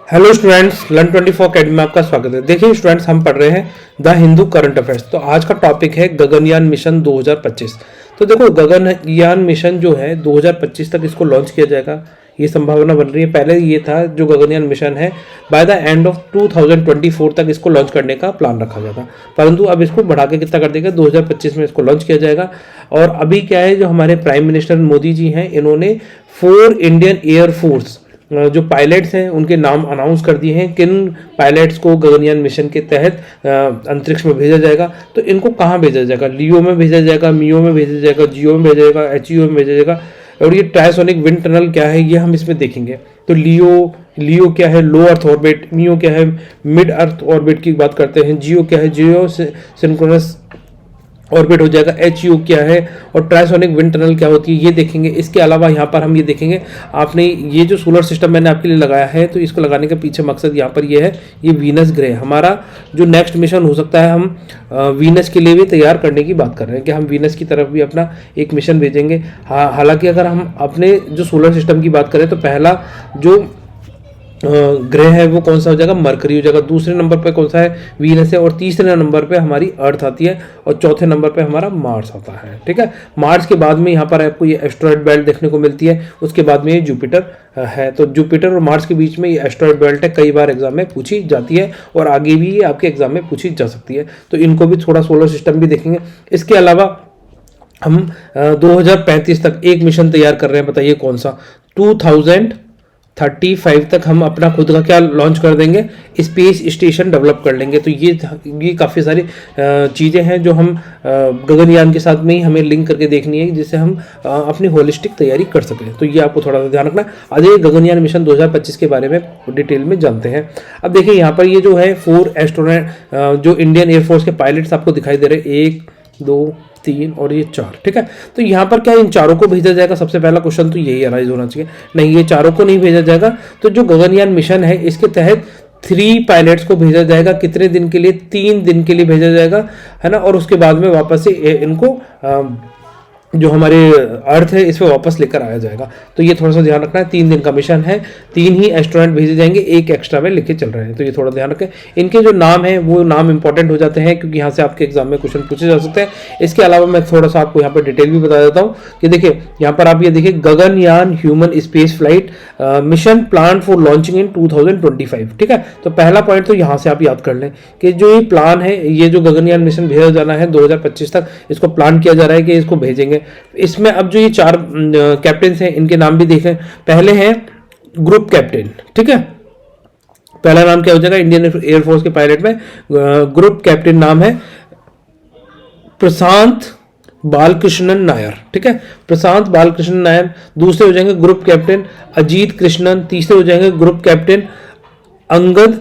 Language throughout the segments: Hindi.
हेलो स्टूडेंट्स, लर्न 24 अकेडमी में आपका स्वागत है। देखिए स्टूडेंट्स, हम पढ़ रहे हैं द हिंदू करंट अफेयर्स। तो आज का टॉपिक है गगनयान मिशन 2025। तो देखो, गगनयान मिशन जो है 2025 तक इसको लॉन्च किया जाएगा, ये संभावना बन रही है। पहले ये था जो गगनयान मिशन है बाय द एंड ऑफ 2024 तक इसको लॉन्च करने का प्लान रखा गया था, परंतु अब इसको बढ़ा के कितना कर देगा, 2025 में इसको लॉन्च किया जाएगा। और अभी क्या है, जो हमारे प्राइम मिनिस्टर मोदी जी हैं, इन्होंने 4 इंडियन एयरफोर्स जो पायलट्स हैं उनके नाम अनाउंस कर दिए हैं। किन पायलट्स को गगनयान मिशन के तहत अंतरिक्ष में भेजा जाएगा। तो इनको कहाँ भेजा जाएगा, लियो में भेजा जाएगा, मियो में भेजा जाएगा, जियो में भेजा जाएगा, एचईओ में भेजा जाएगा। और ये ट्रायसोनिक विंड टनल क्या है, ये हम इसमें देखेंगे। तो लियो क्या है, लो अर्थ ऑर्बिट। मियो क्या है, मिड अर्थ ऑर्बिट की बात करते हैं। जियो क्या है, जियो सिंक्रोनस ऑर्बिट हो जाएगा। एचईओ क्या है और ट्रायसोनिक विंड टनल क्या होती है, ये देखेंगे। इसके अलावा यहाँ पर हम ये देखेंगे, आपने ये जो सोलर सिस्टम मैंने आपके लिए लगाया है, तो इसको लगाने के पीछे मकसद यहाँ पर ये है, ये वीनस ग्रह हमारा जो नेक्स्ट मिशन हो सकता है, हम वीनस के लिए भी तैयार करने की बात कर रहे हैं कि हम वीनस की तरफ भी अपना एक मिशन भेजेंगे। हालांकि अगर हम अपने जो सोलर सिस्टम की बात करें तो पहला जो ग्रह है वो कौन सा हो जाएगा, मरकरी हो जाएगा। दूसरे नंबर पे कौन सा है, वीनस है। और तीसरे नंबर पे हमारी अर्थ आती है और चौथे नंबर पे हमारा मार्स आता है। ठीक है, मार्स के बाद में यहाँ पर आपको ये एस्ट्रॉयड बेल्ट देखने को मिलती है। उसके बाद में ये जुपिटर है। तो जुपिटर और मार्स के बीच में ये एस्ट्रॉयड बेल्ट है, कई बार एग्जाम में पूछी जाती है और आगे भी ये आपके एग्जाम में पूछी जा सकती है। तो इनको भी थोड़ा सोलर सिस्टम भी देखेंगे। इसके अलावा हम 2035 तक एक मिशन तैयार कर रहे हैं, बताइए कौन सा। 2035 तक हम अपना खुद का क्या लॉन्च कर देंगे, स्पेस स्टेशन डेवलप कर लेंगे। तो ये काफ़ी सारी चीज़ें हैं जो हम गगनयान के साथ में ही हमें लिंक करके देखनी है, जिससे हम अपनी होलिस्टिक तैयारी कर सकें। तो ये आपको थोड़ा सा ध्यान रखना है। आज ये गगनयान मिशन 2025 के बारे में डिटेल में जानते हैं। अब देखिए यहाँ पर ये जो है 4 एस्ट्रोनॉट जो इंडियन एयरफोर्स के पायलट्स आपको दिखाई दे रहे हैं, 1 2 3 और ये 4। ठीक है, तो यहाँ पर क्या इन चारों को भेजा जाएगा, सबसे पहला क्वेश्चन तो यही अराइज होना चाहिए। नहीं, ये चारों को नहीं भेजा जाएगा। तो जो गगनयान मिशन है इसके तहत 3 पायलट्स को भेजा जाएगा। कितने दिन के लिए, 3 दिन के लिए भेजा जाएगा, है ना। और उसके बाद में वापस से इनको जो हमारे अर्थ है इस पर वापस लेकर आया जाएगा। तो ये थोड़ा सा ध्यान रखना है। 3 दिन का मिशन है, 3 ही एस्ट्रोनॉट भेजे जाएंगे, एक एक्स्ट्रा में लेके चल रहे हैं। तो ये थोड़ा ध्यान रखें। इनके जो नाम है वो नाम इंपॉर्टेंट हो जाते हैं, क्योंकि यहाँ से आपके एग्जाम में क्वेश्चन पूछे जा सकते हैं। इसके अलावा मैं थोड़ा सा आपको यहाँ पर डिटेल भी बता देता हूँ कि देखिए यहाँ पर आप ये देखिए, Gaganyaan human space flight mission plan for launching इन 2025। ठीक है, तो पहला पॉइंट तो यहाँ से आप याद कर लें कि जो ये प्लान है, ये जो गगनयान मिशन भेजा जाना है 2025 तक, इसको प्लान किया जा रहा है कि इसको भेजेंगे। इसमें अब जो ये 4 कैप्टन हैं, इनके नाम भी देखें। पहले हैं ग्रुप कैप्टन। ठीक है, पहला नाम क्या हो जाएगा, इंडियन एयरफोर्स के पायलट में ग्रुप कैप्टन नाम है प्रशांत बालकृष्णन नायर। ठीक है, प्रशांत बालकृष्णन नायर। दूसरे हो जाएंगे ग्रुप कैप्टन अजीत कृष्णन। तीसरे हो जाएंगे ग्रुप कैप्टन अंगद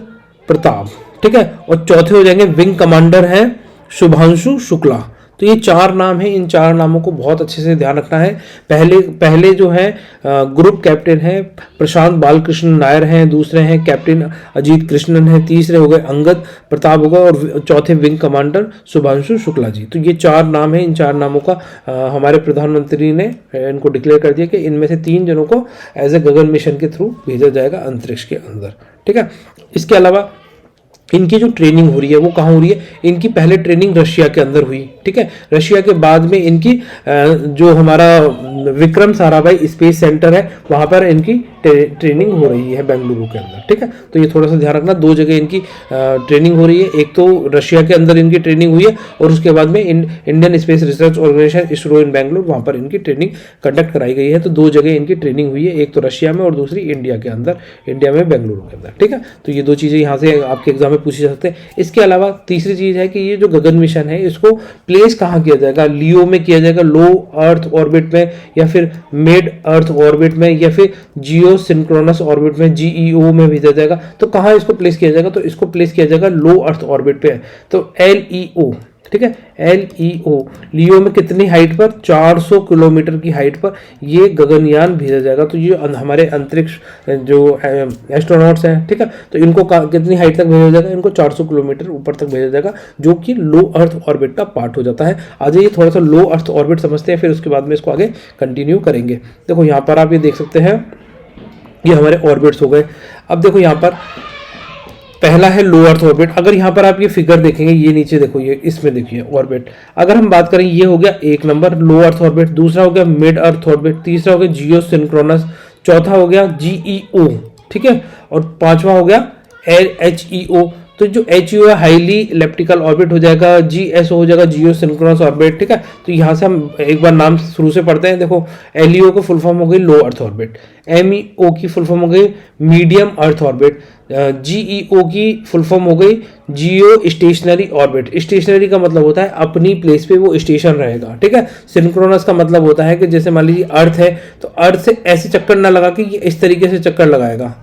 प्रताप। ठीक है, और चौथे हो जाएंगे विंग कमांडर हैं शुभांशु शुक्ला। तो ये 4 नाम हैं। इन 4 नामों को बहुत अच्छे से ध्यान रखना है। पहले जो है ग्रुप कैप्टन है प्रशांत बालकृष्ण नायर हैं, दूसरे हैं कैप्टन अजीत कृष्णन है, तीसरे हो गए अंगद प्रताप होगा, और चौथे विंग कमांडर शुभांशु शुक्ला जी। तो ये 4 नाम हैं। इन 4 नामों का हमारे प्रधानमंत्री ने इनको डिक्लेयर कर दिया कि इनमें से 3 जनों को एज ए गगन मिशन के थ्रू भेजा जाएगा अंतरिक्ष के अंदर। ठीक है, इसके अलावा इनकी जो ट्रेनिंग हो रही है वो कहाँ हो रही है, इनकी पहले ट्रेनिंग रशिया के अंदर हुई। ठीक है, रशिया के बाद में इनकी जो हमारा विक्रम साराभाई स्पेस सेंटर है वहाँ पर इनकी ट्रेनिंग हो रही है बेंगलुरु के अंदर। ठीक है, तो ये थोड़ा सा ध्यान रखना। 2 जगह इनकी ट्रेनिंग हो रही है। एक तो रशिया के अंदर इनकी ट्रेनिंग हुई है, और उसके बाद में Indian space research organisation ISRO in Bengaluru, वहाँ पर इनकी ट्रेनिंग कंडक्ट कराई गई है। तो 2 जगह इनकी ट्रेनिंग हुई है, एक तो रशिया में और दूसरी इंडिया के अंदर, इंडिया में बेंगलुरु के अंदर। ठीक है, तो ये 2 चीज़ें यहाँ से आपके एग्जाम में पूछी जा सकते हैं। इसके अलावा तीसरी चीज़ है कि ये जो गगन मिशन है इसको प्लेस कहाँ किया जाएगा, लियो में किया जाएगा, लो अर्थ ऑर्बिट में, या फिर मिड अर्थ ऑर्बिट में, या फिर जियो सिंक्रोनस ऑर्बिट में, जीईओ में भेजा जाएगा। तो कहाँ इसको प्लेस किया जाएगा, तो इसको प्लेस किया जाएगा लो अर्थ ऑर्बिट पे। तो LEO। ठीक है, LEO लियो में कितनी हाइट पर, 400 किलोमीटर की हाइट पर ये गगनयान भेजा जाएगा। तो ये हमारे अंतरिक्ष जो एस्ट्रोनॉट्स हैं, ठीक है, तो इनको कितनी हाइट तक भेजा जाएगा, इनको 400 किलोमीटर ऊपर तक भेजा जाएगा, जो कि लो अर्थ ऑर्बिट का पार्ट हो जाता है। आज ये थोड़ा सा लो अर्थ ऑर्बिट समझते हैं, फिर उसके बाद में इसको आगे कंटिन्यू करेंगे। देखो यहाँ पर आप ये देख सकते हैं ये हमारे ऑर्बिट्स हो गए। अब देखो यहाँ पर पहला है लो अर्थ ऑर्बिट। अगर यहाँ पर आप ये फिगर देखेंगे, ये नीचे देखो, ये इसमें देखिए ऑर्बिट, अगर हम बात करें, ये हो गया एक नंबर लो अर्थ ऑर्बिट, दूसरा हो गया मिड अर्थ ऑर्बिट, तीसरा हो गया जियो सिंक्रोनस, चौथा हो गया जीईओ, ठीक है, और पांचवा हो गया एचईओ। तो जो एचईओ है हाईली इलेप्टिकल ऑर्बिट हो जाएगा, जीएसओ हो जाएगा जियो सिंक्रोनस ऑर्बिट, ठीक है। तो यहाँ से हम एक बार नाम शुरू से पढ़ते हैं। देखो एलईओ को फुल फॉर्म हो गई लो अर्थ ऑर्बिट, एमईओ की फुल फॉर्म हो गई मीडियम अर्थ ऑर्बिट, जीईओ की फुल फॉर्म हो गई जियो स्टेशनरी ऑर्बिट। स्टेशनरी का मतलब होता है अपनी प्लेस पे वो स्टेशन रहेगा, ठीक है। सिंक्रोनस का मतलब होता है कि जैसे मान लीजिए अर्थ है तो अर्थ से ऐसे चक्कर ना लगा कि ये इस तरीके से चक्कर लगाएगा,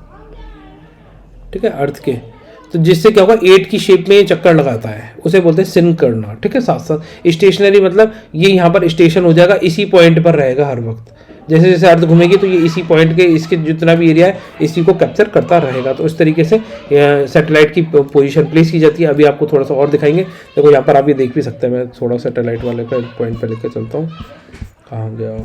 ठीक है, अर्थ के, तो जिससे क्या होगा 8 की शेप में ये चक्कर लगाता है, उसे बोलते हैं सिंक करना, ठीक है। साथ साथ स्टेशनरी मतलब ये यहाँ पर स्टेशन हो जाएगा, इसी पॉइंट पर रहेगा हर वक्त, जैसे जैसे अर्थ घूमेगी तो ये इसी पॉइंट के, इसके जितना भी एरिया है इसी को कैप्चर करता रहेगा। तो इस तरीके से सैटेलाइट की पोजीशन प्लेस की जाती है। अभी आपको थोड़ा सा और दिखाएंगे। देखो यहाँ पर आप ये देख भी सकते हैं, मैं थोड़ा सैटेलाइट वाले पॉइंट पर लेकर चलता हूँ। कहाँ गया,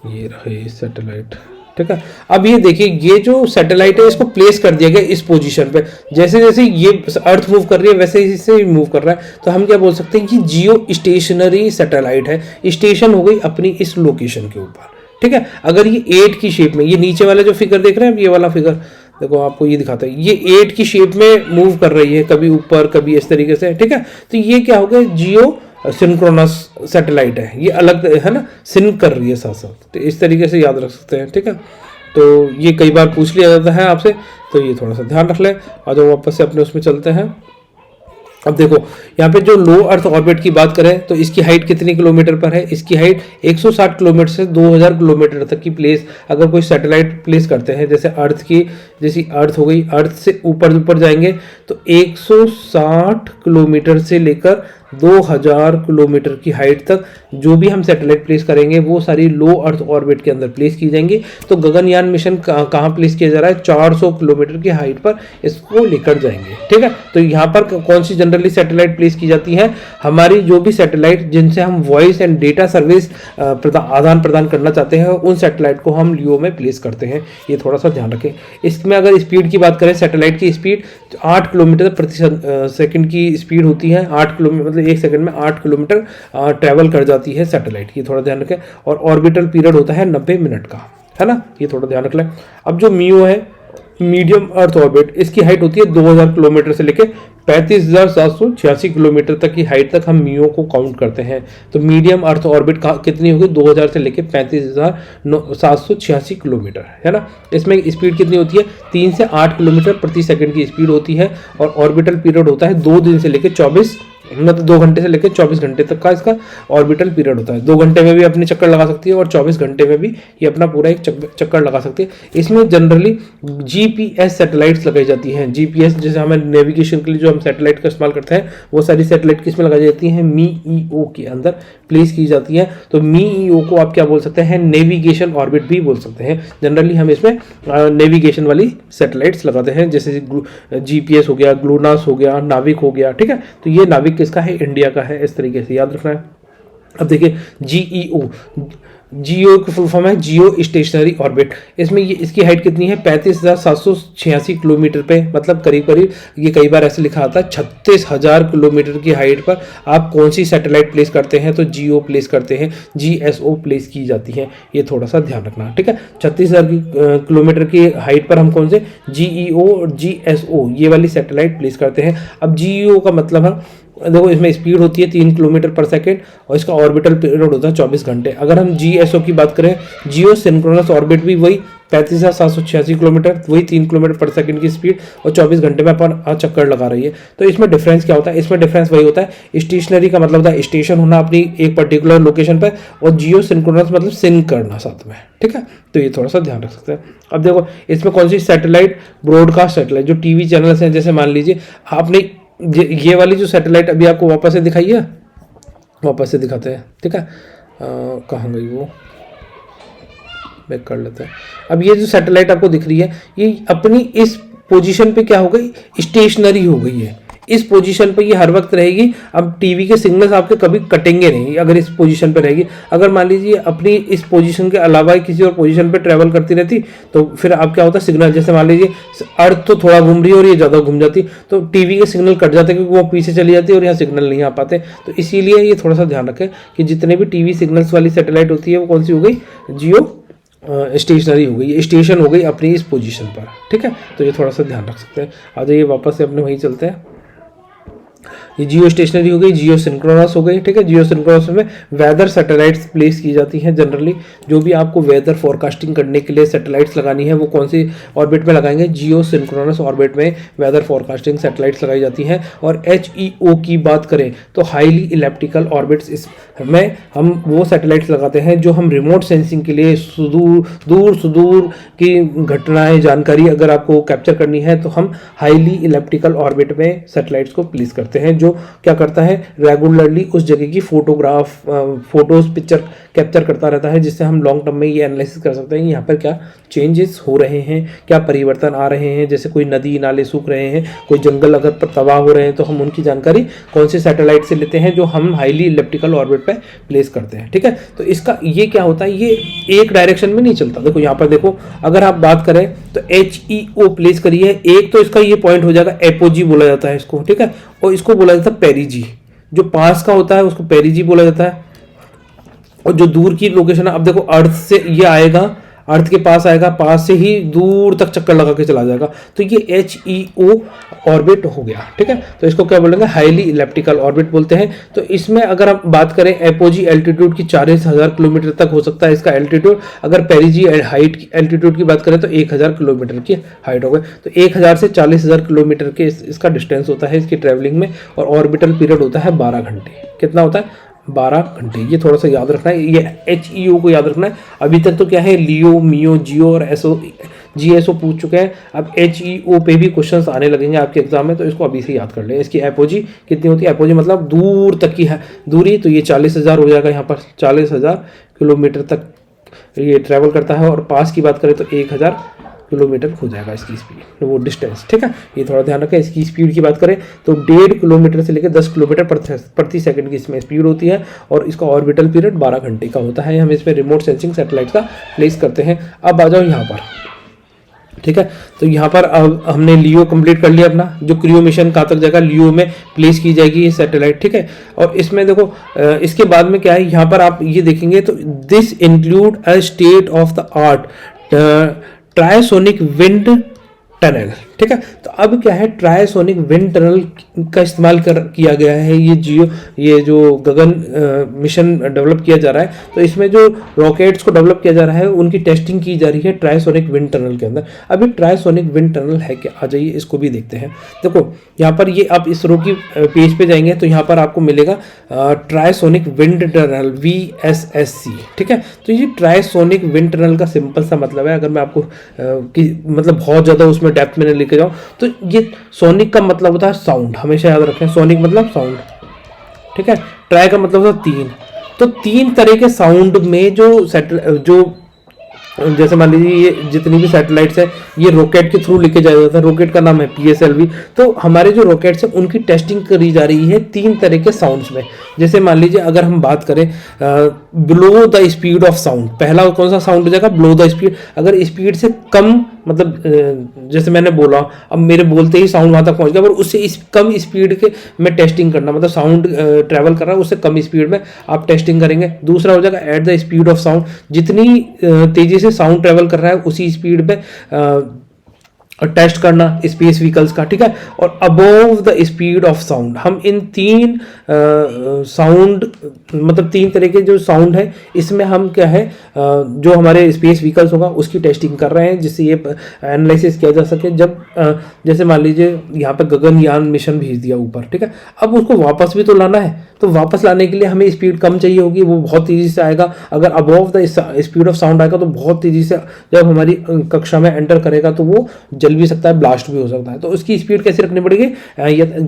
ये रहे सैटेलाइट, ठीक है। अब ये देखिए, ये जो सैटेलाइट है इसको प्लेस कर दिया गया इस पोजीशन पे, जैसे जैसे ये अर्थ मूव कर रही है वैसे ही से मूव कर रहा है। तो हम क्या बोल सकते हैं कि जियो स्टेशनरी सैटेलाइट है, स्टेशन हो गई अपनी इस लोकेशन के ऊपर, ठीक है। अगर ये 8 की शेप में, ये नीचे वाला जो फिगर देख रहे हैं, ये वाला फिगर देखो आपको ये दिखाता है, ये 8 की शेप में मूव कर रही है, कभी ऊपर कभी इस तरीके से, ठीक है। तो ये क्या हो गया, जियो सिंक्रोनस सैटेलाइट है, ये अलग है ना, सिंक कर रही है साथ साथ। तो इस तरीके से याद रख सकते हैं, ठीक है। तो ये कई बार पूछ लिया जाता है आपसे, तो ये थोड़ा सा ध्यान रख लें। और जो वापस से अपने उसमें चलते हैं। अब देखो यहाँ पे जो लो अर्थ ऑर्बिट की बात करें तो इसकी हाइट कितनी किलोमीटर पर है, इसकी हाइट 160 किलोमीटर से 2000 किलोमीटर तक की प्लेस अगर कोई सैटेलाइट प्लेस करते हैं, जैसे अर्थ की, जैसी अर्थ हो गई, अर्थ से ऊपर ऊपर जाएंगे तो 160 किलोमीटर से लेकर 2000 किलोमीटर की हाइट तक जो भी हम सैटेलाइट प्लेस करेंगे वो सारी लो अर्थ ऑर्बिट के अंदर प्लेस की जाएंगी। तो गगनयान मिशन कहाँ प्लेस किया जा रहा है, 400 किलोमीटर की हाइट पर इसको लेकर जाएंगे, ठीक है। तो यहाँ पर कौन सी जनरली सैटेलाइट प्लेस की जाती है, हमारी जो भी सैटेलाइट जिनसे हम वॉइस एंड डेटा सर्विस आदान प्रदान करना चाहते हैं उन सैटेलाइट को हम लियो में प्लेस करते हैं। ये थोड़ा सा ध्यान रखें। इसमें अगर स्पीड की बात करें, सैटेलाइट की स्पीड 8 किलोमीटर प्रति सेकंड की स्पीड होती है। 8 किलोमीटर मतलब 1 सेकंड में 8 किलोमीटर ट्रैवल कर जाती है सैटेलाइट, ये थोड़ा ध्यान रखें। और ऑर्बिटल पीरियड होता है 90 मिनट का, है ना, ये थोड़ा ध्यान रख लें। अब जो मियो है, मीडियम अर्थ ऑर्बिट, इसकी हाइट होती है 2000 किलोमीटर से लेकर 35,786 किलोमीटर तक की हाइट तक हम मियो को काउंट करते हैं। तो मीडियम अर्थ ऑर्बिट कितनी होगी, 2000 से लेकर 35,786 किलोमीटर, है ना। इसमें स्पीड कितनी होती है, 3 से 8 किलोमीटर प्रति सेकंड की स्पीड होती है। और ऑर्बिटल पीरियड होता है 2 दिन से लेकर 24 मतलब 2 घंटे से लेकर 24 घंटे तक का इसका ऑर्बिटल पीरियड होता है। 2 घंटे में भी अपनी चक्कर लगा सकती है और 24 घंटे में भी ये अपना पूरा एक चक्कर लगा सकती है। इसमें जनरली जीपीएस सैटेलाइट्स लगाई जाती हैं। जीपीएस जैसे हमें नेविगेशन के लिए जो हम सैटेलाइट का इस्तेमाल करते हैं वो सारी सैटेलाइट किस में लगाई जाती हैं, मीईओ के अंदर प्लेस की जाती है। तो मीईओ को आप क्या बोल सकते हैं, नेविगेशन ऑर्बिट भी बोल सकते हैं। जनरली हम इसमें नेविगेशन वाली सैटेलाइट्स लगाते हैं, जैसे जीपीएस हो गया, ग्लोनास हो गया, नाविक हो गया, ठीक है। तो ये नाविक किसका है, इंडिया का है, इस तरीके से याद रखना है। अब देखिए जीईओ, जियो की फुल फॉर्म है जियो स्टेशनरी ऑर्बिट। इसमें ये इसकी हाइट कितनी है, 35,786 किलोमीटर पे, मतलब करीब करीब ये कई बार ऐसे लिखा आता है 36,000 किलोमीटर की हाइट पर आप कौन सी सैटेलाइट प्लेस करते हैं, तो जियो प्लेस करते हैं, जीएसओ प्लेस की जाती है। ये थोड़ा सा ध्यान रखना, ठीक है। 36,000 किलोमीटर की हाइट पर हम कौन से जीईओ और जीएसओ ये वाली सैटेलाइट प्लेस करते हैं। अब जीईओ का मतलब है, देखो इसमें स्पीड होती है 3 किलोमीटर पर सेकेंड और इसका ऑर्बिटल पीरियड होता है 24 घंटे। अगर हम जीएसओ की बात करें, जियो सिंक्रोनस ऑर्बिट भी वही 35,786 किलोमीटर, वही 3 किलोमीटर पर सेकंड की स्पीड और 24 घंटे में अपन चक्कर लगा रही है। तो इसमें डिफरेंस क्या होता है, इसमें डिफरेंस वही होता है, स्टेशनरी का मतलब होता है स्टेशन होना अपनी एक पर्टिकुलर लोकेशन पर, और जियो सिंक्रोनस मतलब सिंक करना साथ में, ठीक है। तो ये थोड़ा सा ध्यान रख सकते हैं। अब देखो इसमें कौन सी सैटेलाइट, ब्रॉडकास्ट सैटेलाइट, जो टीवी चैनल्स हैं, जैसे मान लीजिए आपने ये वाली जो सैटेलाइट अभी आपको वापस से दिखाई है, वापस से दिखाते हैं, ठीक है। कहाँ गई वो, बैक कर लेते हैं। अब ये जो सैटेलाइट आपको दिख रही है ये अपनी इस पोजीशन पे क्या हो गई, स्टेशनरी हो गई है, इस पोजीशन पे ये हर वक्त रहेगी। अब टीवी के सिग्नल्स आपके कभी कटेंगे नहीं अगर इस पोजीशन पे रहेगी। अगर मान लीजिए अपनी इस पोजीशन के अलावा किसी और पोजीशन पे ट्रेवल करती रहती तो फिर अब क्या होता है, सिग्नल जैसे मान लीजिए अर्थ तो थोड़ा घूम रही है और ये ज़्यादा घूम जाती तो टीवी के सिग्नल कट जाते क्योंकि वो पीछे चली जाती है और यहाँ सिग्नल नहीं आ पाते। तो इसीलिए ये थोड़ा सा ध्यान रखें कि जितने भी टीवी सिग्नल्स वाली सैटेलाइट होती है वो कौन सी हो गई, जियो स्टेशनरी हो गई, ये स्टेशन हो गई अपनी इस पोजीशन पर। ठीक है, तो ये थोड़ा सा ध्यान रख सकते हैं। आ जाइए वापस से अपने वहीं चलते हैं। ये जियो स्टेशनरी हो गई, जियो सिंक्रोनस हो गई। ठीक है, जियो सिंक्रोनस में वेदर सैटेलाइट्स प्लेस की जाती हैं। जनरली जो भी आपको वेदर फोरकास्टिंग करने के लिए सैटेलाइट्स लगानी है वो कौन सी ऑर्बिट में लगाएंगे, जियो सिंक्रोनस ऑर्बिट में वेदर फोरकास्टिंग सैटेलाइट्स लगाई जाती हैं। और HEO की बात करें तो हाईली इलेप्टिकल ऑर्बिट्स, इसमें हम वो सैटेलाइट्स लगाते हैं जो हम रिमोट सेंसिंग के लिए दूर सुदूर की घटनाएं जानकारी अगर आपको कैप्चर करनी है तो हम हाईली इलेप्टिकल ऑर्बिट में सैटेलाइट्स को प्लेस करते हैं, जो क्या करता है रेगुलरली उस जगह की फोटोज पिक्चर कैप्चर करता रहता है, जिससे हम लॉन्ग टर्म में ये एनालिसिस कर सकते हैं कि यहाँ पर क्या चेंजेस हो रहे हैं, क्या परिवर्तन आ रहे हैं। जैसे कोई नदी नाले सूख रहे हैं, कोई जंगल अगर तबाह हो रहे हैं तो हम उनकी जानकारी कौन से सैटेलाइट से लेते हैं जो हम हाईली इलेप्टिकल ऑर्बिट पे प्लेस करते हैं। ठीक है, तो इसका ये क्या होता है, ये एक डायरेक्शन में नहीं चलता। देखो यहाँ पर देखो, अगर आप बात करें तो HEO प्लेस करिए, एक तो इसका ये पॉइंट हो जाएगा, एपोजी बोला जाता है इसको। ठीक है, और इसको बोला जाता है पेरिजी, जो पास का होता है उसको पेरिजी बोला जाता है, और जो दूर की लोकेशन है, अब देखो अर्थ से ये आएगा, अर्थ के पास आएगा, पास से ही दूर तक चक्कर लगा के चला जाएगा, तो ये HEO ऑर्बिट हो गया। ठीक है, तो इसको क्या बोलेंगे, हाईली इलेप्टिकल ऑर्बिट बोलते हैं। तो इसमें अगर हम बात करें एपोजी एल्टीट्यूड की 40,000 किलोमीटर तक हो सकता है इसका एल्टीट्यूड। अगर पेरिजी हाइट की एल्टीट्यूड की बात करें तो 1000 किलोमीटर की हाइट हो गई। तो 1000 से 40,000 किलोमीटर के इसका डिस्टेंस होता है इसकी ट्रेवलिंग में, और ऑर्बिटल पीरियड होता है 12 घंटे। कितना होता है, 12 घंटे। ये थोड़ा सा याद रखना है, ये HEO को याद रखना है। अभी तक तो क्या है, लियो, मियो, जियो और GSO पूछ चुके हैं। अब HEO पे भी क्वेश्चंस आने लगेंगे आपके एग्जाम में, तो इसको अभी से याद कर लें। इसकी एपोजी कितनी होती है, एपोजी मतलब दूर तक की है दूरी, तो ये 40,000 हो जाएगा। यहाँ पर 40,000 किलोमीटर तक ये ट्रैवल करता है, और पास की बात करें तो 1000 किलोमीटर हो जाएगा इसकी स्पीड, वो डिस्टेंस। ठीक है, ये थोड़ा ध्यान रखें। इसकी स्पीड की बात करें तो 1.5 किलोमीटर से लेकर 10 किलोमीटर प्रति सेकंड की इसमें स्पीड होती है, और इसका ऑर्बिटल पीरियड 12 घंटे का होता है। हम इसमें रिमोट सेंसिंग सैटेलाइट का प्लेस करते हैं। अब आ जाओ यहाँ पर। ठीक है, तो यहाँ पर अब हमने लियो कंप्लीट कर लिया अपना, जो क्रियो मिशन कहाँ तक जाएगा, लियो में प्लेस की जाएगी ये सैटेलाइट। ठीक है, और इसमें देखो इसके बाद में क्या है, यहाँ पर आप ये देखेंगे तो this include a state of the art trisonic wind tunnel. ठीक है, तो अब क्या है, ट्रायसोनिक विंड टनल का इस्तेमाल किया गया है। ये जो गगन मिशन डेवलप किया जा रहा है, तो इसमें जो रॉकेट्स को डेवलप किया जा रहा है उनकी टेस्टिंग की जा रही है ट्रायसोनिक विंड टनल के अंदर। अभी ट्रायसोनिक विंड टनल है क्या, आ जाइए इसको भी देखते हैं। देखो यहाँ पर ये आप इसरो की पेज पे जाएंगे तो यहाँ पर आपको मिलेगा ट्रायसोनिक विंड टनल VSSC। ठीक है, तो ये ट्रायसोनिक विंड टनल का सिंपल सा मतलब है, अगर मैं आपको मतलब बहुत ज़्यादा उसमें डेप्थ में लेके जाऊं तो ये सोनिक का मतलब होता है साउंड, हमेशा याद रखें, सोनिक मतलब साउंड। ठीक है, ट्राई का मतलब होता है 3, तो 3 तरह के साउंड में जो जैसे मान लीजिए ये जितनी भी सैटेलाइट्स है ये रॉकेट के थ्रू लेके जाया जाता है, रॉकेट का नाम है PSLV। तो हमारे जो रॉकेट्स हैं उनकी टेस्टिंग करी जा रही है 3 तरह के साउंड्स में। जैसे मान लीजिए अगर हम बात करें blow the speed of sound, पहला कौन सा साउंड हो जाएगा, ब्लो द स्पीड। अगर स्पीड से कम मतलब जैसे मैंने बोला, अब मेरे बोलते ही साउंड वहां तक पहुंच गया, पर उससे कम स्पीड के में टेस्टिंग करना, मतलब साउंड ट्रैवल कर रहा है उससे कम स्पीड में आप टेस्टिंग करेंगे। दूसरा हो जाएगा eight the speed of sound, जितनी तेजी से साउंड ट्रैवल कर रहा है उसी स्पीड पे टेस्ट करना स्पेस व्हीकल्स का। ठीक है, और above the speed of sound, हम इन 3 साउंड मतलब 3 तरह के जो साउंड है इसमें हम क्या है जो हमारे स्पेस व्हीकल्स होगा उसकी टेस्टिंग कर रहे हैं, जिससे ये एनालिसिस किया जा सके। जब जैसे मान लीजिए यहाँ पर गगनयान मिशन भेज दिया ऊपर, ठीक है, अब उसको वापस भी तो लाना है, तो वापस लाने के लिए हमें स्पीड कम चाहिए होगी, वो बहुत तेजी से आएगा। अगर above the speed of sound आएगा तो बहुत तेजी से जब हमारी कक्षा में एंटर करेगा तो वो जल भी सकता है, ब्लास्ट भी हो सकता है। तो उसकी स्पीड कैसे रखनी पड़ेगी,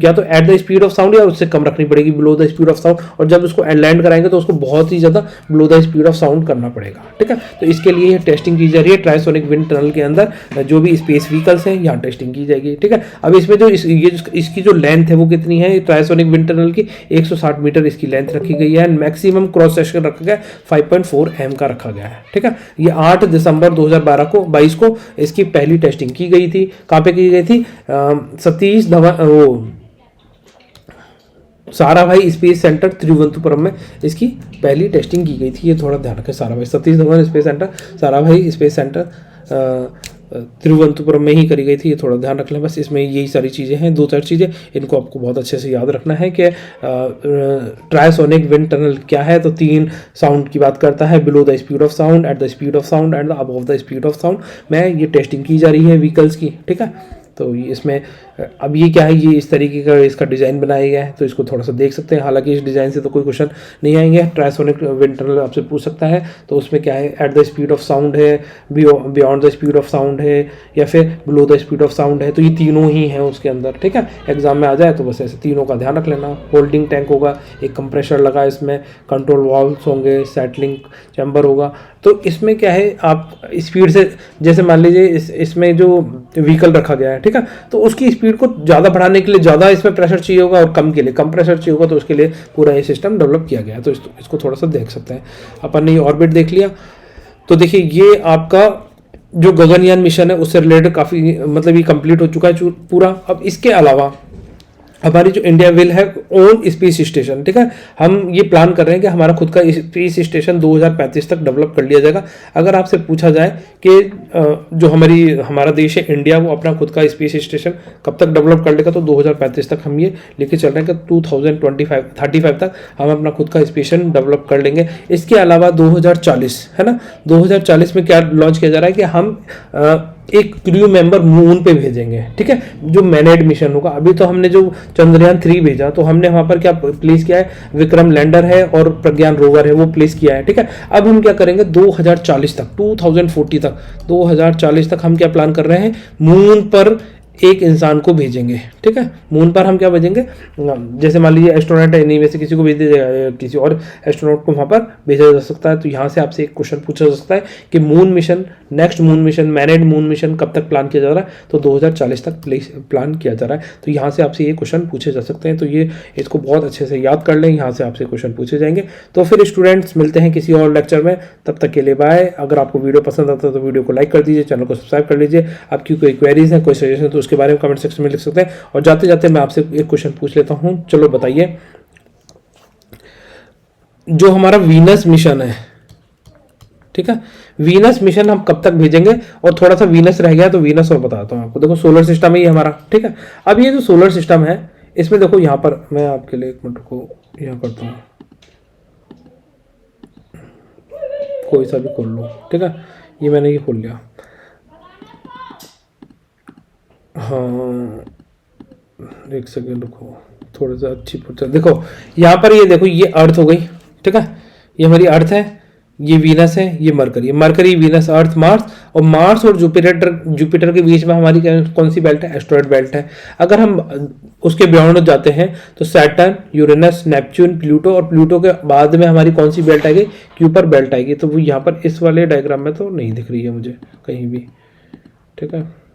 या तो eight the speed of sound या उससे कम रखनी पड़ेगी, below the speed of sound. और जब उसको लैंड कराएंगे तो उसको बहुत ही ज़्यादा below the speed of sound करना पड़ेगा, ठीक है। तो इसके लिए ये टेस्टिंग की जा रही है ट्रांसोनिक विंड टनल के अंदर, जो भी स्पेस व्हीकल्स हैं यहाँ टेस्टिंग की जाएगी, ठीक है। अब इसमें जो इसकी जो लेंथ है वो कितनी है, ट्रांसोनिक विंड टनल की 160 मीटर इसकी लेंथ रखी गई है। मैक्सिमम क्रॉस सेक्शन रखा गया 5.4 m का रखा गया है, ठीक है। ये 8 दिसंबर 2022 को इसकी पहली टेस्टिंग की गई थी। कहाँ पे की गई थी, सतीश धवन साराभाई स्पेस सेंटर तिरुवनंतपुरम में इसकी पहली टेस्टिंग की गई थी। ये थोड़ा ध्यान रखें, Sarabhai Satish Dhawan space centre, Sarabhai space centre Thiruvananthapuram में ही करी गई थी। ये थोड़ा ध्यान रख लें बस। इसमें यही सारी चीज़ें हैं, 2-4 चीज़ें, इनको आपको बहुत अच्छे से याद रखना है कि ट्रांसोनिक विंड टनल क्या है। तो 3 साउंड की बात करता है, below the speed of sound, eight the speed of sound and above the speed of sound में ये टेस्टिंग की जा रही है व्हीकल्स की, ठीक है। तो इसमें अब ये क्या है, ये इस तरीके का इसका डिज़ाइन बनाया गया है, तो इसको थोड़ा सा देख सकते हैं। हालांकि इस डिज़ाइन से तो कोई क्वेश्चन नहीं आएंगे। ट्रांसोनिक विंड टनल आपसे पूछ सकता है, तो उसमें क्या है, at the speed of sound है, beyond the speed of sound है, या फिर below the speed of sound है। तो ये तीनों ही हैं उसके अंदर, ठीक है। एग्जाम में आ जाए तो बस ऐसे तीनों का ध्यान रख लेना। होल्डिंग टैंक होगा, एक कंप्रेशर लगा, इसमें कंट्रोल वाल्व्स होंगे, सेटलिंग चैम्बर होगा। तो इसमें क्या है, आप स्पीड से, जैसे मान लीजिए इसमें जो व्हीकल रखा गया है, ठीक है, तो उसकी स्पीड को ज़्यादा बढ़ाने के लिए ज़्यादा इसमें प्रेशर चाहिए होगा और कम के लिए कम प्रेशर चाहिए होगा। तो उसके लिए पूरा ये सिस्टम डेवलप किया गया है। तो इसको थोड़ा सा देख सकते हैं। अपन ने ऑर्बिट देख लिया। तो देखिए ये आपका जो गगनयान मिशन है उससे रिलेटेड काफ़ी, मतलब ये कंप्लीट हो चुका है पूरा। अब इसके अलावा हमारी जो इंडिया विल है ओन स्पेस स्टेशन, ठीक है। हम ये प्लान कर रहे हैं कि हमारा खुद का स्पेस स्टेशन 2035 तक डेवलप कर लिया जाएगा। अगर आपसे पूछा जाए कि जो हमारा देश है इंडिया, वो अपना खुद का स्पेस स्टेशन कब तक डेवलप कर लेगा, तो 2035 तक हम ये लेके चल रहे हैं कि 2035 तक हम अपना खुद का स्टेशन डेवलप कर लेंगे। इसके अलावा 2040 है ना, 2040 में क्या लॉन्च किया जा रहा है कि हम एक क्रू मेंबर मून पे भेजेंगे, ठीक है, जो मैनेड मिशन होगा। अभी तो हमने जो चंद्रयान 3 भेजा, तो हमने वहां पर क्या प्लेस किया है, विक्रम लैंडर है और प्रज्ञान रोवर है, वो प्लेस किया है, ठीक है। अब हम क्या करेंगे, 2040 तक, 2040 तक हम क्या प्लान कर रहे हैं, मून पर एक इंसान को भेजेंगे, ठीक है। मून पर हम क्या भेजेंगे, जैसे मान लीजिए एस्ट्रोनॉट है, इन्हीं में से किसी को भेज दिया जाएगा, किसी और एस्ट्रोनॉट को वहां पर भेजा जा सकता है। तो यहाँ से आपसे एक क्वेश्चन पूछा जा सकता है कि moon mission, next moon mission, manned moon mission कब तक प्लान किया जा रहा है, तो 2040 तक प्लान किया जा रहा है। तो यहाँ से आपसे ये क्वेश्चन पूछे जा सकते हैं। तो ये इसको बहुत अच्छे से याद कर लें, यहाँ से आपसे क्वेश्चन पूछे जाएंगे। तो फिर स्टूडेंट्स मिलते हैं किसी और लेक्चर में, तब तक के लिए बाय। अगर आपको वीडियो पसंद आता है तो वीडियो को लाइक कर दीजिए, चैनल को सब्सक्राइब कर लीजिए। आपकी कोई क्वेरीज है, कोई सजेशन, तो उसके बारे में कमेंट सेक्शन में लिख सकते हैं। और जाते जाते मैं आपसे एक क्वेश्चन पूछ लेता हूं, चलो बताइए, जो हमारा वीनस मिशन है, ठीक है, वीनस मिशन हम कब तक भेजेंगे, और थोड़ा सा वीनस रह गया तो वीनस और बताता हूं आपको। देखो सोलर सिस्टम है ये हमारा, ठीक है। अब ये जो सोलर सिस्टम है, इसमें देखो यहां पर मैं आपके लिए एक मिनट को यहां करता हूं, कोई सा भी खोल लो, ठीक है। ये मैंने ये खोल लिया, हाँ एक सेकेंड रुको, थोड़ा सा अच्छी पिक्चर देखो। यहाँ पर ये देखो, ये अर्थ हो गई, ठीक है, ये हमारी अर्थ है, ये वीनस है, ये मरकरी, वीनस, अर्थ, मार्स। और मार्स और जुपिटर के बीच में हमारी कौन सी बेल्ट है, एस्टेरॉयड बेल्ट है। अगर हम उसके बियॉन्ड जाते हैं तो सैटर्न, यूरेनस, नेपच्यून, प्लूटो, और प्लूटो के बाद में हमारी कौन सी बेल्ट आएगी, क्यूपर बेल्ट आएगी। तो वो यहाँ पर इस वाले डायग्राम में तो नहीं दिख रही है मुझे कहीं भी, ठीक है,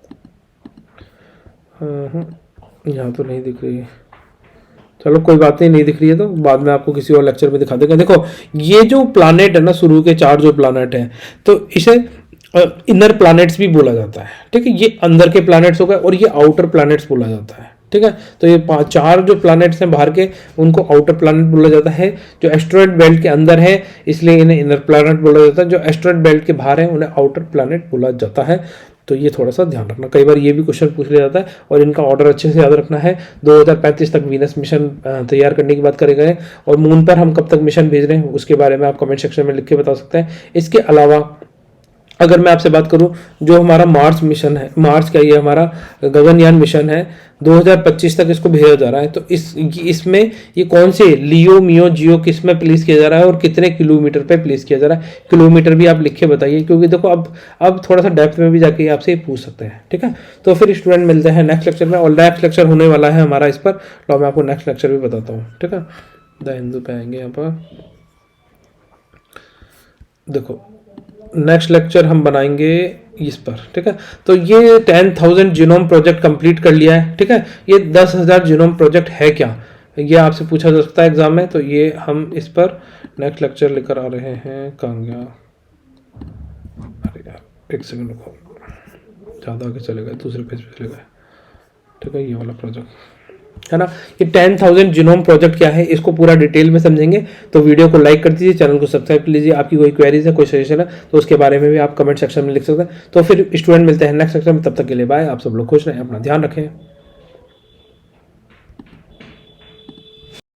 यहाँ तो नहीं दिख रही है। चलो कोई बात नहीं दिख रही है तो बाद में आपको किसी और लेक्चर में दिखा देंगे। देखो ये जो प्लैनेट है ना, शुरू के 4 जो प्लैनेट हैं, तो इसे इनर प्लैनेट्स भी बोला जाता है, ठीक है। ये अंदर के प्लैनेट्स हो गए और ये आउटर प्लैनेट्स बोला जाता है, ठीक है। तो ये 4 जो प्लैनेट्स हैं बाहर के, उनको आउटर प्लैनेट बोला जाता है। जो एस्टेरॉयड बेल्ट के अंदर है इसलिए इन्हें इनर प्लैनेट बोला जाता है, जो एस्टेरॉयड बेल्ट के बाहर है उन्हें आउटर प्लैनेट बोला जाता है। तो ये थोड़ा सा ध्यान रखना, कई बार ये भी क्वेश्चन पूछ लिया जाता है, और इनका ऑर्डर अच्छे से याद रखना है। 2035 तक वीनस मिशन तैयार करने की बात करे गए, और मून पर हम कब तक मिशन भेज रहे हैं उसके बारे में आप कमेंट सेक्शन में लिख के बता सकते हैं। इसके अलावा अगर मैं आपसे बात करूं, जो हमारा मार्स मिशन है, मार्स का ये हमारा गगनयान मिशन है, 2025 तक इसको भेजा जा रहा है। तो इसमें ये कौन से लियो, मियो, जियो किस में प्लेस किया जा रहा है और कितने किलोमीटर पे प्लेस किया जा रहा है, किलोमीटर भी आप लिख के बताइए, क्योंकि देखो अब थोड़ा सा डेप्थ में भी जाके आपसे पूछ सकते हैं। ठीक है, तो फिर स्टूडेंट मिलते हैं नेक्स्ट लेक्चर में, और नेक्स्ट लेक्चर होने वाला है हमारा इस पर, तो मैं आपको नेक्स्ट लेक्चर भी बताता हूँ। ठीक है, द हिंदू पे आएंगे यहाँ पर, देखो नेक्स्ट लेक्चर हम बनाएंगे इस पर। ठीक है, तो ये 10,000 जीनोम प्रोजेक्ट कंप्लीट कर लिया है। ठीक है, ये 10,000 जीनोम प्रोजेक्ट है क्या, ये आपसे पूछा जा सकता है एग्जाम में, तो ये हम इस पर नेक्स्ट लेक्चर लेकर आ रहे हैं। कहाँ गया, अरे यार एक सेकंड रुको, ज़्यादा आगे चले गए, दूसरे पेज पे चले गए। ठीक है, ये वाला प्रोजेक्ट है ना, ये 10,000 जीनोम प्रोजेक्ट क्या है, इसको पूरा डिटेल में समझेंगे। तो वीडियो को लाइक कर दीजिए, चैनल को सब्सक्राइब कर लीजिए। आपकी कोई क्वेरीज है, कोई सजेशन है, तो उसके बारे में भी आप कमेंट सेक्शन में लिख सकते हैं। तो फिर स्टूडेंट मिलते हैं नेक्स्ट सेक्शन में, तब तक के लिए बाय। आप सब लोग खुश रहें, अपना ध्यान रखें।